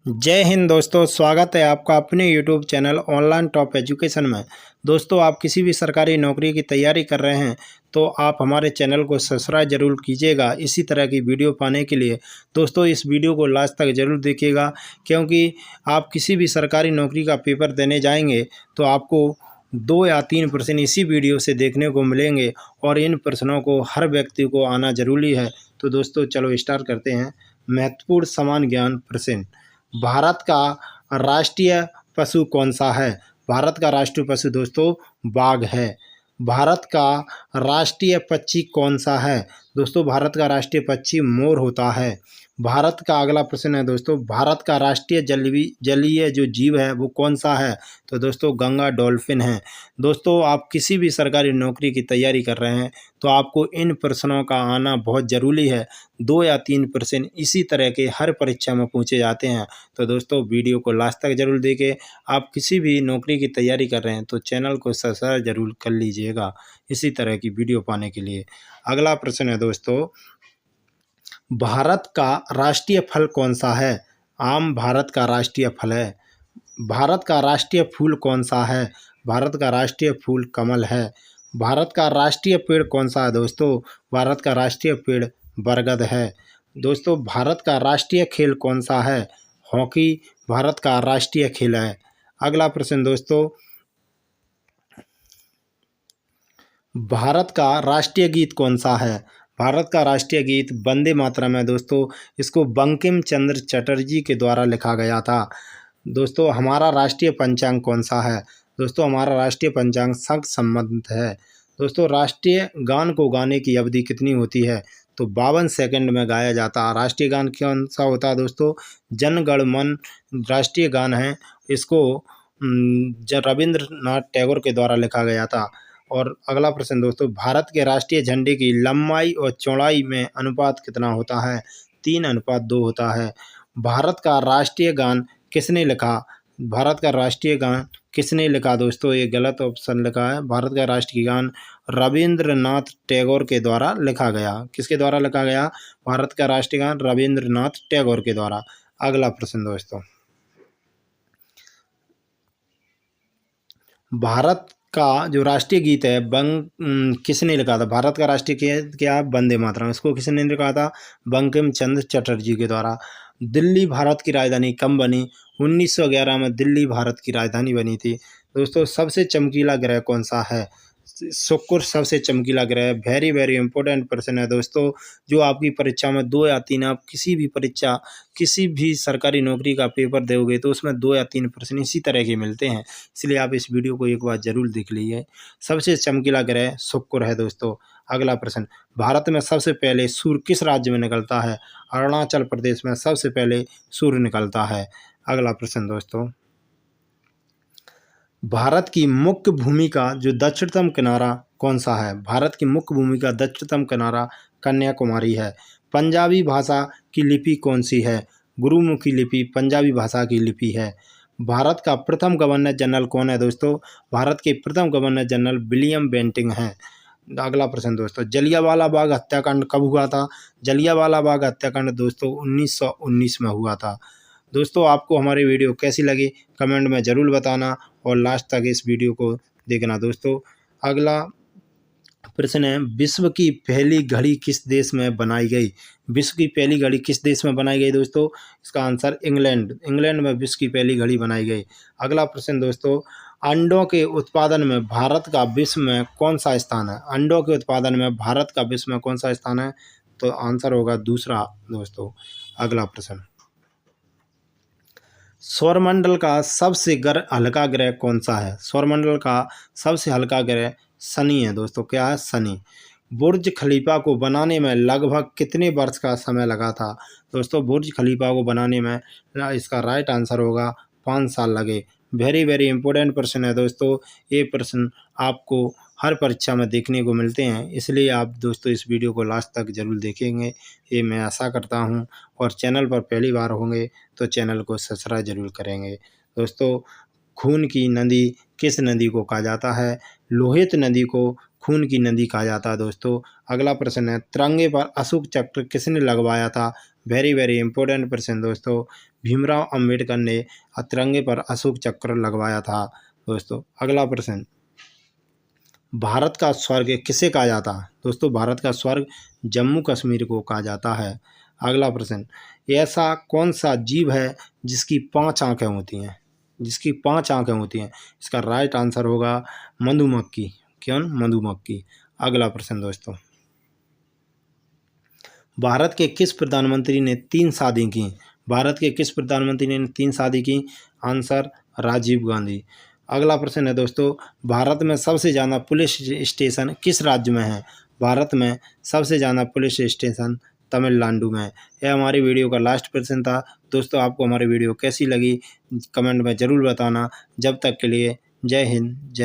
जय हिंद दोस्तों, स्वागत है आपका अपने YouTube channel online top education में। दोस्तों, आप किसी भी सरकारी नौकरी की तैयारी कर रहे हैं तो आप हमारे चैनल को सब्सक्राइब जरूर कीजिएगा इसी तरह की वीडियो पाने के लिए। दोस्तों, इस वीडियो को लास्ट तक जरूर देखिएगा क्योंकि आप किसी भी सरकारी नौकरी का पेपर देने जाएंगे तो आपको 2 या 3 प्रश्न इसी वीडियो से देखने को मिलेंगे और इन प्रश्नों को हर व्यक्ति को आना जरूरी है। तो दोस्तों, चलो स्टार्ट करते हैं। महत्वपूर्ण समान ज्ञान प्रश्न। भारत का राष्ट्रीय पशु कौन सा है? भारत का राष्ट्रीय पशु दोस्तों बाघ है। भारत का राष्ट्रीय पक्षी कौन सा है? दोस्तों, भारत का राष्ट्रीय पक्षी मोर होता है। भारत का अगला प्रश्न है दोस्तों, भारत का राष्ट्रीय जलीय जो जीव है वो कौन सा है? तो दोस्तों गंगा डॉल्फिन है। दोस्तों, आप किसी भी सरकारी नौकरी की तैयारी कर रहे हैं तो आपको इन प्रश्नों का आना बहुत ज़रूरी है। 2 या 3 प्रश्न इसी तरह के हर परीक्षा में पूछे जाते हैं। तो दोस्तों, वीडियो को लास्ट तक जरूर देखें। आप किसी भी नौकरी की तैयारी कर रहे हैं तो चैनल को सब्सक्राइब जरूर कर लीजिएगा इसी तरह की वीडियो पाने के लिए। अगला प्रश्न है दोस्तों, भारत का राष्ट्रीय फल कौन सा है? आम भारत का राष्ट्रीय फल है। भारत का राष्ट्रीय फूल कौन सा है? भारत का राष्ट्रीय फूल कमल है। भारत का राष्ट्रीय पेड़ कौन सा है दोस्तों? भारत का राष्ट्रीय पेड़ बरगद है। दोस्तों, भारत का राष्ट्रीय खेल कौन सा है? हॉकी भारत का राष्ट्रीय खेल है। अगला प्रश्न दोस्तों, भारत का राष्ट्रीय गीत कौन सा है? भारत का राष्ट्रीय गीत वंदे मातरम है। दोस्तों, इसको बंकिम चंद्र चटर्जी के द्वारा लिखा गया था। दोस्तों, हमारा राष्ट्रीय पंचांग कौन सा है? दोस्तों, हमारा राष्ट्रीय पंचांग संघ संबंध है। दोस्तों, राष्ट्रीय गान को गाने की अवधि कितनी होती है? तो 52 सेकंड में गाया जाता है। राष्ट्रीय गान कौन सा होता है दोस्तों? जन गण मन राष्ट्रीय गान है। इसको रविंद्रनाथ टैगोर के द्वारा लिखा गया था। और अगला प्रश्न दोस्तों, भारत के राष्ट्रीय झंडे की लंबाई और चौड़ाई में अनुपात कितना होता है? 3:2 होता है। भारत का राष्ट्रीय गान किसने लिखा? भारत का राष्ट्रीय गान किसने लिखा दोस्तों? ये गलत ऑप्शन लिखा है। भारत का राष्ट्रीय गान रविंद्रनाथ टैगोर के द्वारा लिखा गया। किसके द्वारा लिखा गया? भारत का राष्ट्रीय गान रविंद्रनाथ टैगोर के द्वारा। अगला प्रश्न दोस्तों, भारत का जो राष्ट्रीय गीत है किसने लिखा था? भारत का राष्ट्रीय गीत क्या है? वंदे मातरम। इसको किसने लिखा था? बंकिम चंद्र चटर्जी के द्वारा। दिल्ली भारत की राजधानी कब बनी? 1911 में दिल्ली भारत की राजधानी बनी थी। दोस्तों, सबसे चमकीला ग्रह कौन सा है? शुक्र सबसे चमकीला ग्रह है। वेरी वेरी इंपॉर्टेंट प्रश्न है दोस्तों, जो आपकी परीक्षा में 2 या 3, आप किसी भी परीक्षा किसी भी सरकारी नौकरी का पेपर दोगे तो उसमें 2 या 3 प्रश्न इसी तरह के मिलते हैं। इसलिए आप इस वीडियो को एक बार जरूर देख लीजिए। सबसे चमकीला ग्रह शुक्र है दोस्तों। अगला प्रश्न, भारत में सबसे पहले सूर्य किस राज्य में निकलता है? अरुणाचल प्रदेश में सबसे पहले सूर्य निकलता है। अगला प्रश्न दोस्तों, भारत की मुख्य भूमि का जो दक्षिणतम किनारा कौन सा है? भारत की मुख्य भूमि का दक्षिणतम किनारा कन्याकुमारी है। पंजाबी भाषा की लिपि कौन सी है? गुरुमुखी लिपि पंजाबी भाषा की लिपि है। भारत का प्रथम गवर्नर जनरल कौन है दोस्तों? भारत के प्रथम गवर्नर जनरल विलियम बेंटिंग हैं। अगला प्रश्न दोस्तों, जलियांवाला बाग हत्याकांड कब हुआ था? जलियांवाला बाग हत्याकांड दोस्तों 1919 में हुआ था। दोस्तों, आपको हमारी वीडियो कैसी लगी कमेंट में ज़रूर बताना और लास्ट तक इस वीडियो को देखना दोस्तों। अगला प्रश्न है, विश्व की पहली घड़ी किस देश में बनाई गई? विश्व की पहली घड़ी किस देश में बनाई गई दोस्तों? इसका आंसर इंग्लैंड। इंग्लैंड में विश्व की पहली घड़ी बनाई गई। अगला प्रश्न दोस्तों, अंडों के उत्पादन में भारत का विश्व में कौन सा स्थान है? अंडों के उत्पादन में भारत का विश्व में कौन सा स्थान है? तो आंसर होगा दूसरा दोस्तों। अगला प्रश्न, सौरमंडल का सबसे हल्का ग्रह कौन सा है? सौरमंडल का सबसे हल्का ग्रह शनि है दोस्तों। क्या है? शनि। बुर्ज खलीफा को बनाने में लगभग कितने वर्ष का समय लगा था? दोस्तों, बुर्ज खलीफा को बनाने में इसका राइट आंसर होगा 5 साल लगे। वेरी वेरी इंपॉर्टेंट प्रश्न है दोस्तों। ये प्रश्न आपको हर परीक्षा में देखने को मिलते हैं, इसलिए आप दोस्तों इस वीडियो को लास्ट तक जरूर देखेंगे, ये मैं आशा करता हूं। और चैनल पर पहली बार होंगे तो चैनल को सब्सक्राइब जरूर करेंगे। दोस्तों, खून की नदी किस नदी को कहा जाता है? लोहित नदी को खून की नदी कहा जाता है दोस्तों। अगला प्रश्न है, तिरंगे पर अशोक चक्र किसने लगवाया था? वेरी वेरी इंपॉर्टेंट प्रश्न दोस्तों। भीमराव अंबेडकर ने तिरंगे पर अशोक चक्र लगवाया था। दोस्तों अगला प्रश्न, भारत का स्वर्ग किसे कहा जाता है? दोस्तों भारत का स्वर्ग जम्मू कश्मीर को कहा जाता है। अगला प्रश्न, ऐसा कौन सा जीव है जिसकी 5 आंखें होती हैं? जिसकी 5 आंखें होती हैं, इसका राइट आंसर होगा मधुमक्खी। कौन? मधुमक्खी। अगला प्रश्न दोस्तों, भारत के किस प्रधानमंत्री ने 3 शादी की? भारत के किस प्रधानमंत्री ने 3 शादी की? आंसर राजीव गांधी। अगला प्रश्न है दोस्तों, भारत में सबसे ज़्यादा पुलिस स्टेशन किस राज्य में है? भारत में सबसे ज़्यादा पुलिस स्टेशन तमिलनाडु में। यह हमारी वीडियो का लास्ट प्रश्न था। दोस्तों आपको हमारी वीडियो कैसी लगी कमेंट में ज़रूर बताना। जब तक के लिए जय हिंद, जय